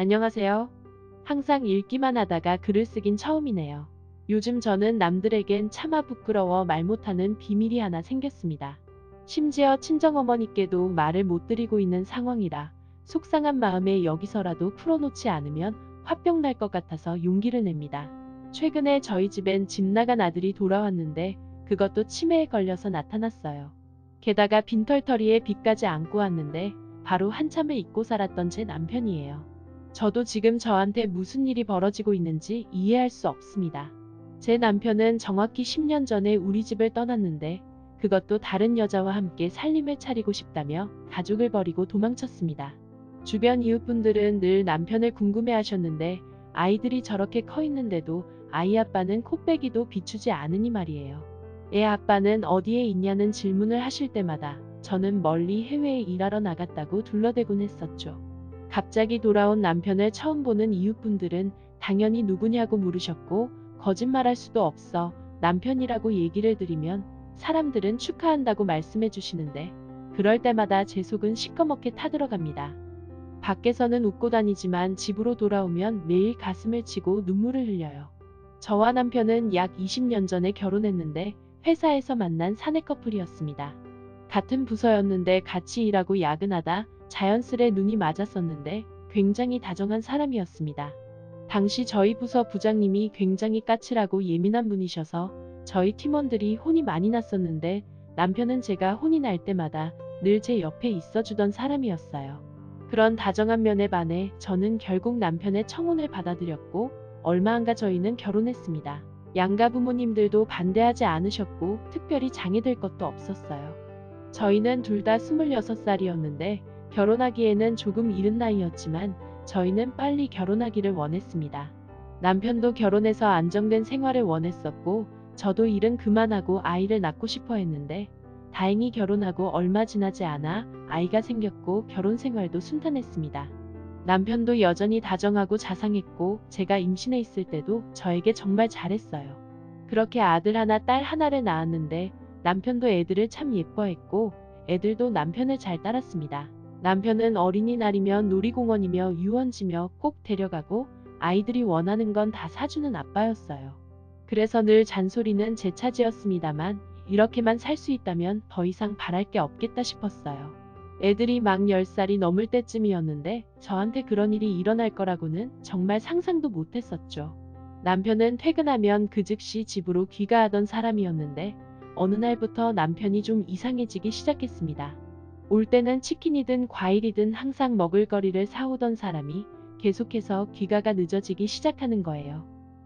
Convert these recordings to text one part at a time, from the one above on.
안녕하세요. 항상 읽기만 하다가 글을 쓰긴 처음이네요. 요즘 저는 남들에겐 차마 부끄러워 말 못하는 비밀이 하나 생겼습니다. 심지어 친정어머니께도 말을 못 드리고 있는 상황이라 속상한 마음에 여기서라도 풀어놓지 않으면 화병 날 것 같아서 용기를 냅니다. 최근에 저희 집엔 집 나간 아들이 돌아왔는데 그것도 치매에 걸려서 나타났어요. 게다가 빈털터리에 빚까지 안고 왔는데 바로 한참을 잊고 살았던 제 남편이에요. 저도 지금 저한테 무슨 일이 벌어지고 있는지 이해할 수 없습니다. 제 남편은 정확히 10년 전에 우리 집을 떠났는데 그것도 다른 여자와 함께 살림을 차리고 싶다며 가족을 버리고 도망쳤습니다. 주변 이웃분들은 늘 남편을 궁금해하셨는데 아이들이 저렇게 커 있는데도 아이 아빠는 코빼기도 비추지 않으니 말이에요. 애 아빠는 어디에 있냐는 질문을 하실 때마다 저는 멀리 해외에 일하러 나갔다고 둘러대곤 했었죠. 갑자기 돌아온 남편을 처음 보는 이웃분들은 당연히 누구냐고 물으셨고 거짓말할 수도 없어 남편이라고 얘기를 드리면 사람들은 축하한다고 말씀해 주시는데 그럴 때마다 제 속은 시꺼멓게 타들어갑니다. 밖에서는 웃고 다니지만 집으로 돌아오면 매일 가슴을 치고 눈물을 흘려요. 저와 남편은 약 20년 전에 결혼했는데 회사에서 만난 사내 커플이었습니다. 같은 부서였는데 같이 일하고 야근하다 자연스레 눈이 맞았었는데 굉장히 다정한 사람이었습니다. 당시 저희 부서 부장님이 굉장히 까칠하고 예민한 분이셔서 저희 팀원들이 혼이 많이 났었는데 남편은 제가 혼이 날 때마다 늘 제 옆에 있어주던 사람이었어요. 그런 다정한 면에 반해 저는 결국 남편의 청혼을 받아들였고 얼마 안 가 저희는 결혼했습니다. 양가 부모님들도 반대하지 않으셨고 특별히 장애될 것도 없었어요. 저희는 둘 다 26살이었는데 결혼하기에는 조금 이른 나이였지만 저희는 빨리 결혼하기를 원했습니다. 남편도 결혼해서 안정된 생활을 원했었고 저도 일은 그만하고 아이를 낳고 싶어 했는데 다행히 결혼하고 얼마 지나지 않아 아이가 생겼고 결혼 생활도 순탄했습니다. 남편도 여전히 다정하고 자상했고 제가 임신해 있을 때도 저에게 정말 잘했어요. 그렇게 아들 하나 딸 하나를 낳았는데 남편도 애들을 참 예뻐했고 애들도 남편을 잘 따랐습니다. 남편은 어린이날이면 놀이공원이며 유원지며 꼭 데려가고 아이들이 원하는 건 다 사주는 아빠였어요. 그래서 늘 잔소리는 제 차지였습니다만 이렇게만 살 수 있다면 더 이상 바랄 게 없겠다 싶었어요. 애들이 막 10살이 넘을 때쯤이었는데 저한테 그런 일이 일어날 거라고는 정말 상상도 못했었죠. 남편은 퇴근하면 그 즉시 집으로 귀가하던 사람이었는데 어느 날부터 남편이 좀 이상해지기 시작했습니다. 올 때는 치킨이든 과일이든 항상 먹을거리를 사오던 사람이 계속해서 귀가가 늦어지기 시작하는 거예요.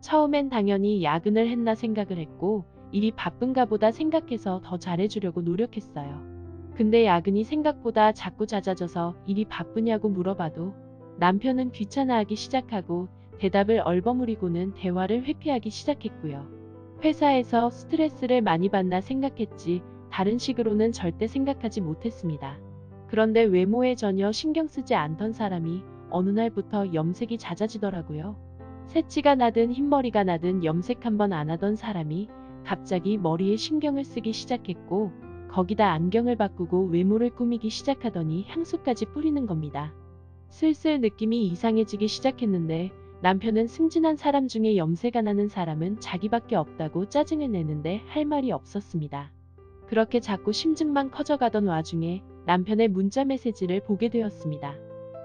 처음엔 당연히 야근을 했나 생각을 했고 일이 바쁜가 보다 생각해서 더 잘해주려고 노력했어요. 근데 야근이 생각보다 자꾸 잦아져서 일이 바쁘냐고 물어봐도 남편은 귀찮아하기 시작하고 대답을 얼버무리고는 대화를 회피하기 시작했고요. 회사에서 스트레스를 많이 받나 생각했지 다른 식으로는 절대 생각하지 못했습니다. 그런데 외모에 전혀 신경 쓰지 않던 사람이 어느 날부터 염색이 잦아지더라고요. 새치가 나든 흰머리가 나든 염색 한번 안 하던 사람이 갑자기 머리에 신경을 쓰기 시작했고 거기다 안경을 바꾸고 외모를 꾸미기 시작하더니 향수까지 뿌리는 겁니다. 슬슬 느낌이 이상해지기 시작했는데 남편은 승진한 사람 중에 염색 안 하는 사람은 자기밖에 없다고 짜증을 내는데 할 말이 없었습니다. 그렇게 자꾸 심증만 커져가던 와중에 남편의 문자 메시지를 보게 되었습니다.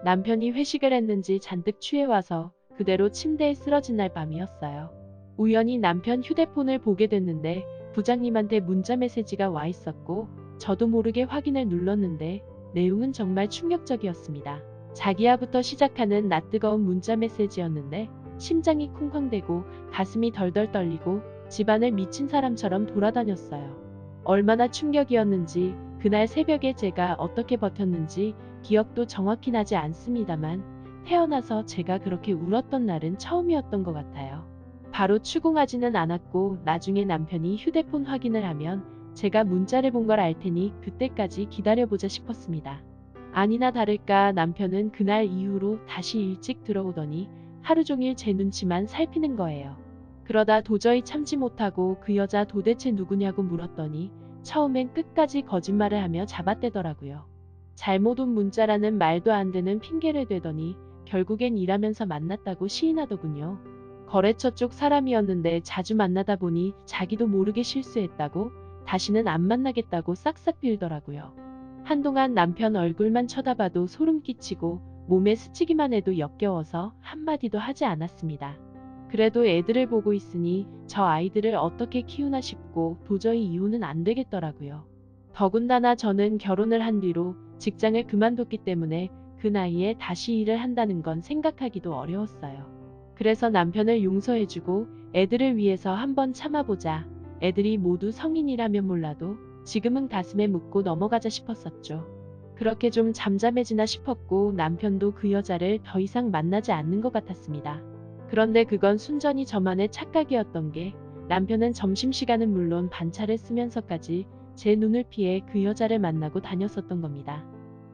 남편이 회식을 했는지 잔뜩 취해와서 그대로 침대에 쓰러진 날 밤이었어요. 우연히 남편 휴대폰을 보게 됐는데 부장님한테 문자 메시지가 와 있었고 저도 모르게 확인을 눌렀는데 내용은 정말 충격적이었습니다. 자기야부터 시작하는 낯뜨거운 문자 메시지였는데 심장이 쿵쾅대고 가슴이 덜덜 떨리고 집안을 미친 사람처럼 돌아다녔어요. 얼마나 충격이었는지 그날 새벽에 제가 어떻게 버텼는지 기억도 정확히 나지 않습니다만 태어나서 제가 그렇게 울었던 날은 처음이었던 것 같아요. 바로 추궁하지는 않았고 나중에 남편이 휴대폰 확인을 하면 제가 문자를 본 걸 알 테니 그때까지 기다려보자 싶었습니다. 아니나 다를까 남편은 그날 이후로 다시 일찍 들어오더니 하루 종일 제 눈치만 살피는 거예요. 그러다 도저히 참지 못하고 그 여자 도대체 누구냐고 물었더니 처음엔 끝까지 거짓말을 하며 잡아떼더라고요. 잘못 온 문자라는 말도 안 되는 핑계를 대더니 결국엔 일하면서 만났다고 시인하더군요. 거래처 쪽 사람이었는데 자주 만나다 보니 자기도 모르게 실수했다고 다시는 안 만나겠다고 싹싹 빌더라고요. 한동안 남편 얼굴만 쳐다봐도 소름 끼치고 몸에 스치기만 해도 역겨워서 한마디도 하지 않았습니다. 그래도 애들을 보고 있으니 저 아이들을 어떻게 키우나 싶고 도저히 이혼은 안 되겠더라고요. 더군다나 저는 결혼을 한 뒤로 직장을 그만뒀기 때문에 그 나이에 다시 일을 한다는 건 생각하기도 어려웠어요. 그래서 남편을 용서해주고 애들을 위해서 한번 참아보자. 애들이 모두 성인이라면 몰라도 지금은 가슴에 묻고 넘어가자 싶었었죠. 그렇게 좀 잠잠해지나 싶었고 남편도 그 여자를 더 이상 만나지 않는 것 같았습니다. 그런데 그건 순전히 저만의 착각이었던 게 남편은 점심시간은 물론 반차를 쓰면서까지 제 눈을 피해 그 여자를 만나고 다녔었던 겁니다.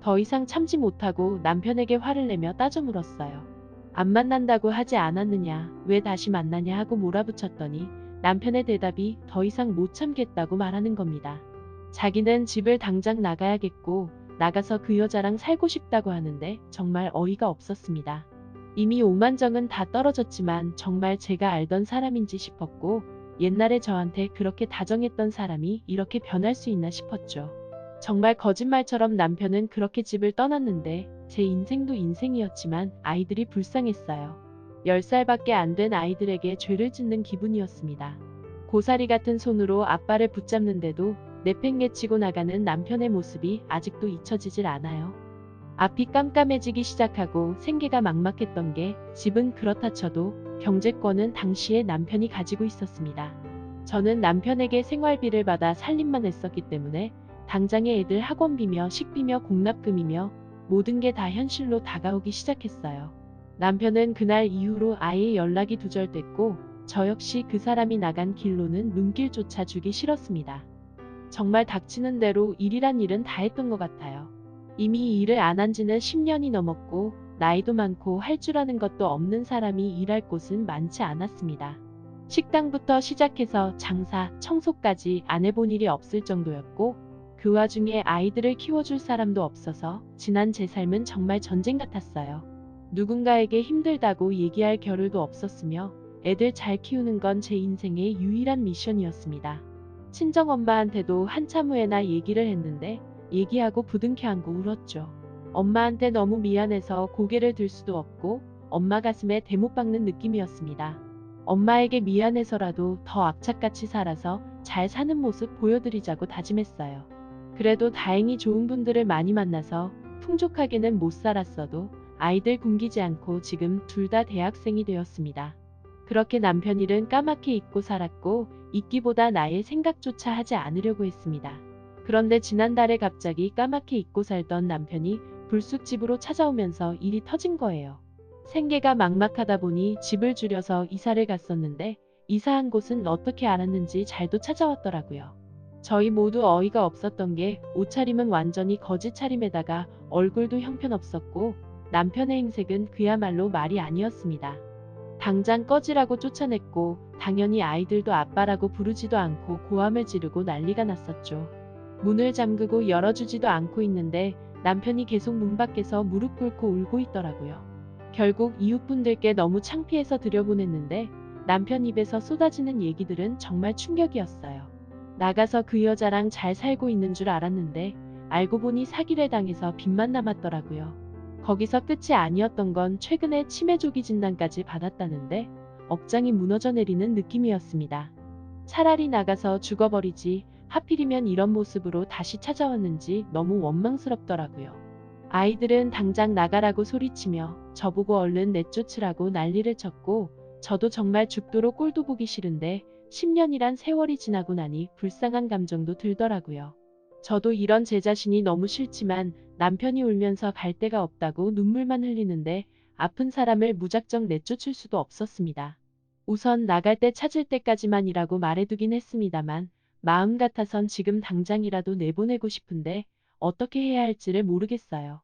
더 이상 참지 못하고 남편에게 화를 내며 따져 물었어요. 안 만난다고 하지 않았느냐, 왜 다시 만나냐 하고 몰아붙였더니 남편의 대답이 더 이상 못 참겠다고 말하는 겁니다. 자기는 집을 당장 나가야겠고 나가서 그 여자랑 살고 싶다고 하는데 정말 어이가 없었습니다. 이미 오만정은 다 떨어졌지만 정말 제가 알던 사람인지 싶었고 옛날에 저한테 그렇게 다정했던 사람이 이렇게 변할 수 있나 싶었죠. 정말 거짓말처럼 남편은 그렇게 집을 떠났는데 제 인생도 인생이었지만 아이들이 불쌍했어요. 10살밖에 안 된 아이들에게 죄를 짓는 기분이었습니다. 고사리 같은 손으로 아빠를 붙잡는데도 내팽개치고 나가는 남편의 모습이 아직도 잊혀지질 않아요. 앞이 깜깜해지기 시작하고 생계가 막막했던 게 집은 그렇다 쳐도 경제권은 당시에 남편이 가지고 있었습니다. 저는 남편에게 생활비를 받아 살림만 했었기 때문에 당장에 애들 학원비며 식비며 공납금이며 모든 게 다 현실로 다가오기 시작했어요. 남편은 그날 이후로 아예 연락이 두절됐고 저 역시 그 사람이 나간 길로는 눈길조차 주기 싫었습니다. 정말 닥치는 대로 일이란 일은 다 했던 것 같아요. 이미 일을 안 한 지는 10년이 넘었고 나이도 많고 할 줄 아는 것도 없는 사람이 일할 곳은 많지 않았습니다. 식당부터 시작해서 장사, 청소까지 안 해본 일이 없을 정도였고 그 와중에 아이들을 키워줄 사람도 없어서 지난 제 삶은 정말 전쟁 같았어요. 누군가에게 힘들다고 얘기할 겨를도 없었으며 애들 잘 키우는 건 제 인생의 유일한 미션이었습니다. 친정엄마한테도 한참 후에나 얘기를 했는데 얘기하고 부둥켜 안고 울었죠. 엄마한테 너무 미안해서 고개를 들 수도 없고 엄마 가슴에 대못 박는 느낌이었습니다. 엄마에게 미안해서라도 더 악착같이 살아서 잘 사는 모습 보여드리자고 다짐했어요. 그래도 다행히 좋은 분들을 많이 만나서 풍족하게는 못 살았어도 아이들 굶기지 않고 지금 둘 다 대학생이 되었습니다. 그렇게 남편 일은 까맣게 잊고 살았고 잊기보다 나의 생각조차 하지 않으려고 했습니다. 그런데 지난달에 갑자기 까맣게 잊고 살던 남편이 불쑥 집으로 찾아오면서 일이 터진 거예요. 생계가 막막하다 보니 집을 줄여서 이사를 갔었는데 이사한 곳은 어떻게 알았는지 잘도 찾아왔더라고요. 저희 모두 어이가 없었던 게 옷차림은 완전히 거지 차림에다가 얼굴도 형편없었고 남편의 행색은 그야말로 말이 아니었습니다. 당장 꺼지라고 쫓아냈고 당연히 아이들도 아빠라고 부르지도 않고 고함을 지르고 난리가 났었죠. 문을 잠그고 열어주지도 않고 있는데 남편이 계속 문 밖에서 무릎 꿇고 울고 있더라고요. 결국 이웃분들께 너무 창피해서 들여보냈는데 남편 입에서 쏟아지는 얘기들은 정말 충격이었어요. 나가서 그 여자랑 잘 살고 있는 줄 알았는데 알고 보니 사기를 당해서 빚만 남았더라고요. 거기서 끝이 아니었던 건 최근에 치매 조기 진단까지 받았다는데 억장이 무너져 내리는 느낌이었습니다. 차라리 나가서 죽어버리지 하필이면 이런 모습으로 다시 찾아왔는지 너무 원망스럽더라고요. 아이들은 당장 나가라고 소리치며 저보고 얼른 내쫓으라고 난리를 쳤고 저도 정말 죽도록 꼴도 보기 싫은데 10년이란 세월이 지나고 나니 불쌍한 감정도 들더라고요. 저도 이런 제 자신이 너무 싫지만 남편이 울면서 갈 데가 없다고 눈물만 흘리는데 아픈 사람을 무작정 내쫓을 수도 없었습니다. 우선 나갈 때 찾을 때까지만이라고 말해두긴 했습니다만 마음 같아선 지금 당장이라도 내보내고 싶은데 어떻게 해야 할지를 모르겠어요.